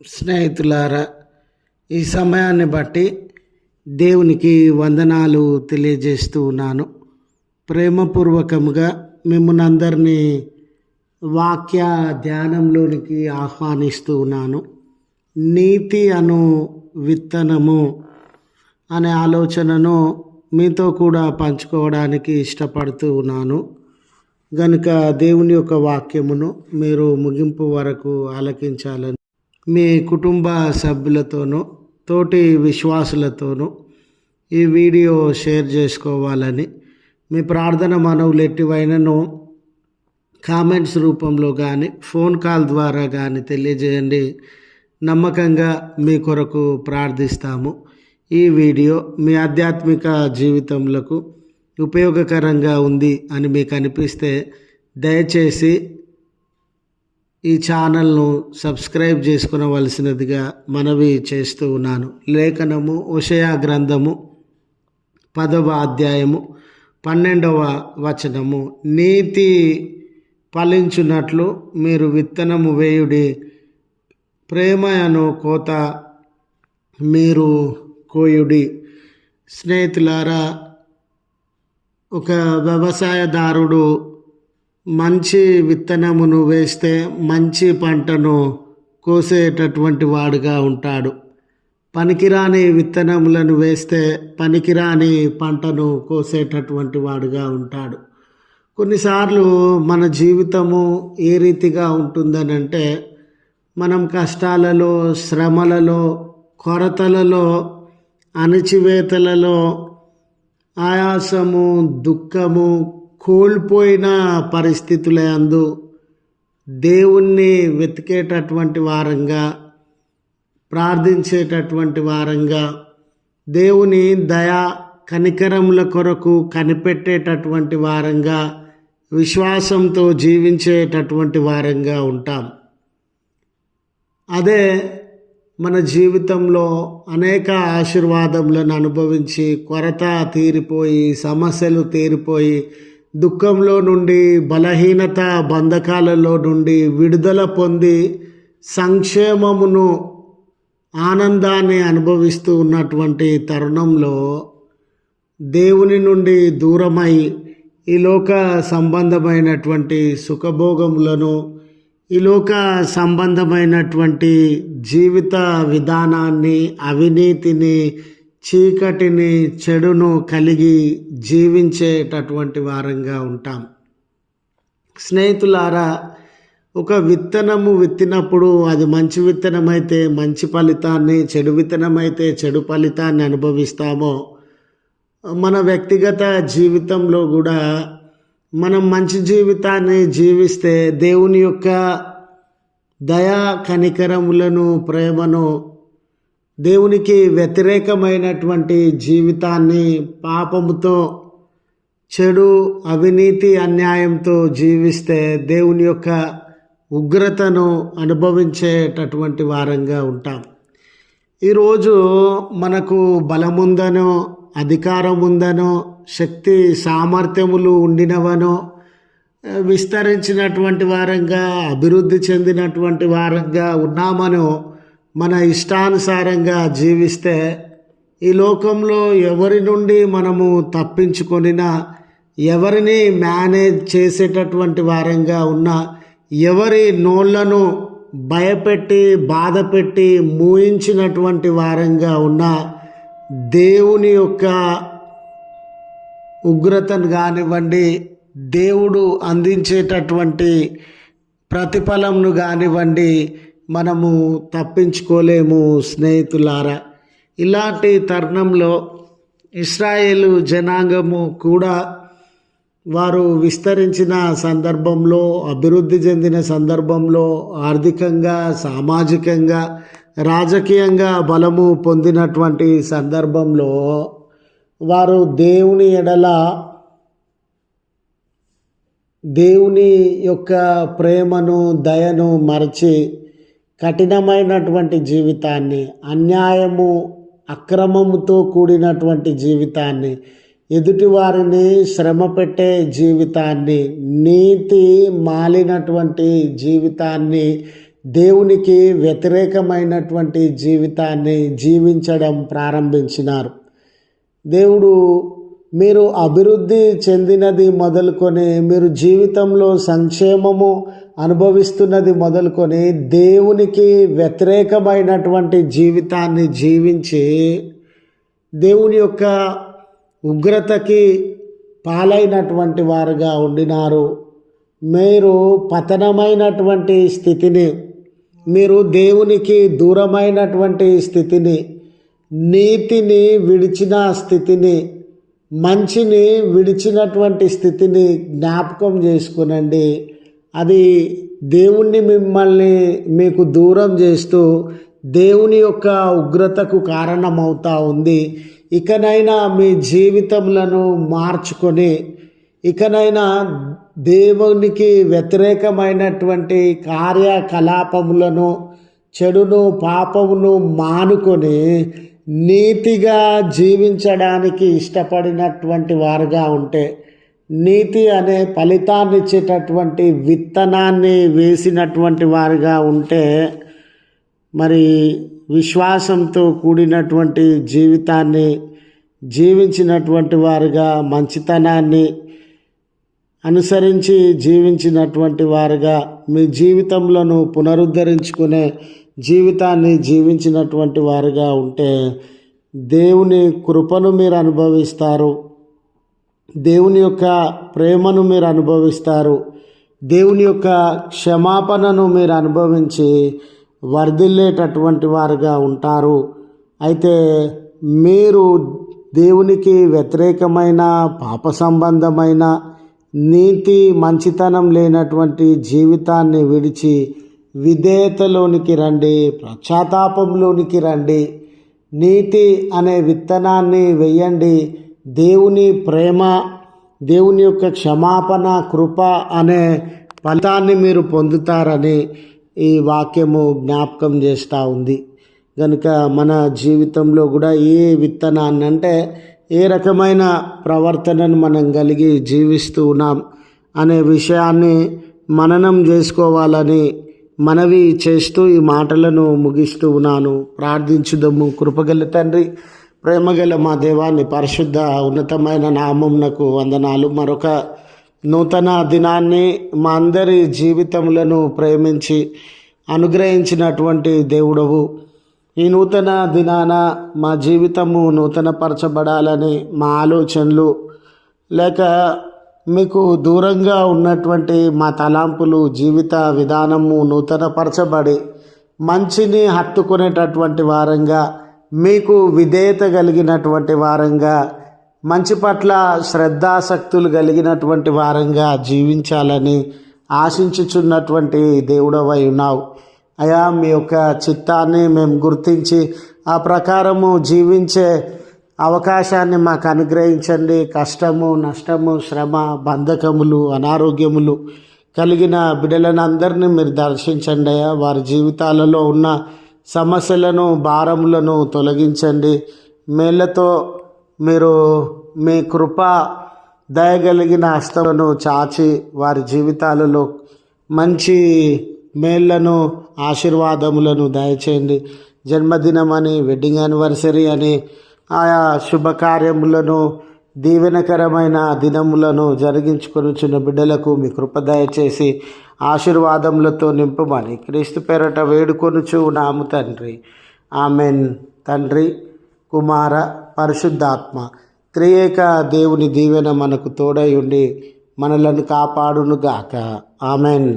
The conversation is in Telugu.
స్నేహితులారా, ఈ సమయాన్ని బట్టి దేవునికి వందనాలు తెలియజేస్తూ ఉన్నాను. ప్రేమపూర్వకముగా మిమ్మల్ని అందరినీ వాక్య ధ్యానంలోనికి ఆహ్వానిస్తూ ఉన్నాను. నీతి అను విత్తనము అనే ఆలోచనను మీతో కూడా పంచుకోవడానికి ఇష్టపడుతూ ఉన్నాను. గనుక దేవుని యొక్క వాక్యమును మీరు ముగింపు వరకు ఆలకించాలని మీ కుటుంబ సభ్యులతోనూ తోటి విశ్వాసులతోనూ ఈ వీడియో షేర్ చేసుకోవాలని, మీ ప్రార్థన మనవులు ఎట్టివైనను కామెంట్స్ రూపంలో కానీ ఫోన్ కాల్ ద్వారా కానీ తెలియజేయండి. నమ్మకంగా మీ కొరకు ప్రార్థిస్తాము. ఈ వీడియో మీ ఆధ్యాత్మిక జీవితంలో ఉపయోగకరంగా ఉంది అని మీకు అనిపిస్తే దయచేసి ఈ ఛానల్ను సబ్స్క్రైబ్ చేసుకునవలసినదిగా మనవి చేస్తూ ఉన్నాను. లేఖనము హోషేయ గ్రంథము 10వ అధ్యాయము 12వ వచనము, నీతి ఫలించున్నట్లు మీరు విత్తనము వేయుడి, ప్రేమ అను కోత మీరు కోయుడి. స్నేహితులారా, ఒక వ్యవసాయదారుడు మంచి విత్తనమును వేస్తే మంచి పంటను కోసేటటువంటి వాడుగా ఉంటాడు. పనికిరాని విత్తనములను వేస్తే పనికిరాని పంటను కోసేటటువంటి వాడుగా ఉంటాడు. కొన్నిసార్లు మన జీవితము ఏ రీతిగా ఉంటుందనంటే, మనం కష్టాలలో, శ్రమలలో, కొరతలలో, అణచివేతలలో, ఆయాసము, దుఃఖము, కోల్పోయిన పరిస్థితుల యందు దేవుణ్ణి వెతికేటటువంటి వారంగా, ప్రార్థించేటటువంటి వారంగా, దేవుని దయా కనికరముల కొరకు కనిపెట్టేటటువంటి వారంగా, విశ్వాసంతో జీవించేటటువంటి వారంగా ఉంటాం. అదే మన జీవితంలో అనేక ఆశీర్వాదములను అనుభవించి, కొరత తీరిపోయి, సమస్యలు తీరిపోయి, దుఃఖంలో నుండి, బలహీనత బంధకాలలో నుండి విడుదల పొంది సంక్షేమమును, ఆనందాన్ని అనుభవిస్తూ ఉన్నటువంటి తరుణంలో దేవుని నుండి దూరమై ఈ లోక సంబంధమైనటువంటి సుఖభోగములను, ఈ లోక సంబంధమైనటువంటి జీవిత విధానాన్ని, అవినీతిని, చీకటిని, చెడును కలిగి జీవించేటటువంటి వారంగా ఉంటాం. స్నేహితులారా, ఒక విత్తనము విత్తినప్పుడు అది మంచి విత్తనమైతే మంచి ఫలితాన్ని, చెడు విత్తనమైతే చెడు ఫలితాన్ని అనుభవిస్తామో, మన వ్యక్తిగత జీవితంలో కూడా మనం మంచి జీవితాన్ని జీవిస్తే దేవుని యొక్క దయా కనికరములను, ప్రేమను, దేవునికి వ్యతిరేకమైనటువంటి జీవితాన్ని, పాపముతో, చెడు, అవినీతి, అన్యాయంతో జీవిస్తే దేవుని యొక్క ఉగ్రతను అనుభవించేటటువంటి వారంగా ఉంటాం. ఈరోజు మనకు బలముందనో, అధికారం ఉందనో, శక్తి సామర్థ్యములు ఉండినవనో, విస్తరించినటువంటి వారంగా, అభివృద్ధి చెందినటువంటి వారంగా ఉన్నామనో మన ఇష్టానుసారంగా జీవిస్తే ఈ లోకంలో ఎవరి నుండి మనము తప్పించుకొనినా, ఎవరిని మేనేజ్ చేసేటటువంటి వారంగా ఉన్నా, ఎవరి నోళ్లను భయపెట్టి బాధపెట్టి మూయించినటువంటి వారంగా ఉన్నా, దేవుని యొక్క ఉగ్రతను కానివ్వండి, దేవుడు అందించేటటువంటి ప్రతిఫలంను కానివ్వండి, మనము తప్పించుకోలేము. స్నేహితులారా, ఇలాంటి తరుణంలో ఇశ్రాయేలు జనాంగము కూడా వారు విస్తరించిన సందర్భంలో, అభివృద్ధి చెందిన సందర్భంలో, ఆర్థికంగా, సామాజికంగా, రాజకీయంగా బలము పొందినటువంటి సందర్భంలో వారు దేవుని ఎడల, దేవుని యొక్క ప్రేమను, దయను మరచి కఠినమైనటువంటి జీవితాన్ని, అన్యాయము, అక్రమముతో కూడినటువంటి జీవితాన్ని, ఎదుటివారిని శ్రమ పెట్టే జీవితాన్ని, నీతి మాలినటువంటి జీవితాన్ని దేవునికి వ్యతిరేకమైనటువంటి జీవితాన్ని జీవించడం ప్రారంభించినారు. దేవుడు మీరు అభివృద్ధి చెందినది మొదలుకొని, మీరు జీవితంలో సంక్షేమము అనుభవిస్తున్నది మొదలుకొని దేవునికి వ్యతిరేకమైనటువంటి జీవితాన్ని జీవించి దేవుని యొక్క ఉగ్రతకి పాలైనటువంటి వారుగా ఉండినారు. మీరు పతనమైనటువంటి స్థితిని, మీరు దేవునికి దూరమైనటువంటి స్థితిని, నీతిని విడిచిన స్థితిని, మంచిని విడిచినటువంటి స్థితిని జ్ఞాపకం చేసుకునండి. అది దేవుణ్ణి మిమ్మల్ని మీకు దూరం చేస్తూ దేవుని యొక్క ఉగ్రతకు కారణమవుతా ఉంది. ఇకనైనా మీ జీవితములను మార్చుకొని, ఇకనైనా దేవునికి వ్యతిరేకమైనటువంటి కార్యకలాపములను, చెడును, పాపమును మానుకొని నీతిగా జీవించడానికి ఇష్టపడినటువంటి వారుగా ఉంటే, నీతి అనే ఫలితాన్ని ఇచ్చేటటువంటి విత్తనాన్ని వేసినటువంటి వారుగా ఉంటే, మరి విశ్వాసంతో కూడినటువంటి జీవితాన్ని జీవించినటువంటి వారుగా, మంచితనాన్ని అనుసరించి జీవించినటువంటి వారుగా, మీ జీవితంలోను పునరుద్ధరించుకునే జీవితాన్ని జీవించినటువంటి వారుగా ఉంటే దేవుని కృపను మీరు అనుభవిస్తారు. దేవుని యొక్క ప్రేమను మీరు అనుభవిస్తారు. దేవుని యొక్క క్షమాపణను మీరు అనుభవించి వర్ధిల్లేటటువంటి వారుగా ఉంటారు. అయితే మీరు దేవునికి వ్యతిరేకమైన, పాప సంబంధమైన, నీతి మంచితనం లేనటువంటి జీవితాన్ని విడిచి విధేయతలోనికి రండి, పశ్చాత్తాపంలోనికి రండి. నీతి అనే విత్తనాన్ని వేయండి. దేవుని ప్రేమ, దేవుని యొక్క క్షమాపణ, కృప అనే ఫలితాన్ని మీరు పొందుతారని ఈ వాక్యము జ్ఞాపకం చేస్తూ ఉంది. కనుక మన జీవితంలో కూడా ఏ విత్తనాన్ని, అంటే ఏ రకమైన ప్రవర్తనను మనం కలిగి జీవిస్తూ ఉన్నాం అనే విషయాన్ని మననం చేసుకోవాలని మనవి చేస్తూ ఈ మాటలను ముగిస్తూ ఉన్నాను. ప్రార్థించుదము. కృపగల తండ్రి, ప్రేమగల మా దేవాన్ని, పరిశుద్ధ ఉన్నతమైన నామమునకు వందనాలు. మరొక నూతన దినాన్ని మా అందరి జీవితములను ప్రేమించి అనుగ్రహించినటువంటి దేవుడవు, ఈ నూతన దినాన మా జీవితము నూతనపరచబడాలని, మా ఆలోచనలు లేక మీకు దూరంగా ఉన్నటువంటి మా తలాంపులు, జీవిత విధానము నూతనపరచబడి మంచిని హత్తుకునేటటువంటి వారంగా, మీకు విధేయత కలిగినటువంటి వారంగా, మంచి పట్ల శ్రద్ధాసక్తులు కలిగినటువంటి వారంగా జీవించాలని ఆశించుచున్నటువంటి దేవుడవై ఉన్నావు. అయా, మీ యొక్క చిత్తాన్ని మేము గుర్తించి ఆ ప్రకారము జీవించే అవకాశాన్ని మాకు అనుగ్రహించండి. కష్టము, నష్టము, శ్రమ, బంధకములు, అనారోగ్యములు కలిగిన బిడ్డలను అందరినీ మీరు దర్శించండి అయ్యా. వారి జీవితాలలో ఉన్న సమస్యలను, భారములను తొలగించండి. మేళ్లతో మీరు మీ కృప, దయగలిగిన హస్తములను చాచి వారి జీవితాలలో మంచి మేళ్లను, ఆశీర్వాదములను దయచేయండి. జన్మదినమని, వెడ్డింగ్ యానివర్సరీ అని, ఆయా శుభకార్యములను, దీవెనకరమైన దినములను జరిగించుకొనుచున్న బిడ్డలకు మీ కృప దయచేసి ఆశీర్వాదములతో నింపమని క్రీస్తు పేరట వేడుకొనుచు నాము తండ్రి. ఆమెన్. తండ్రి, కుమార, పరిశుద్ధాత్మ త్రియేక దేవుని దీవెన మనకు తోడై ఉండి మనలను కాపాడునుగాక. ఆమెన్.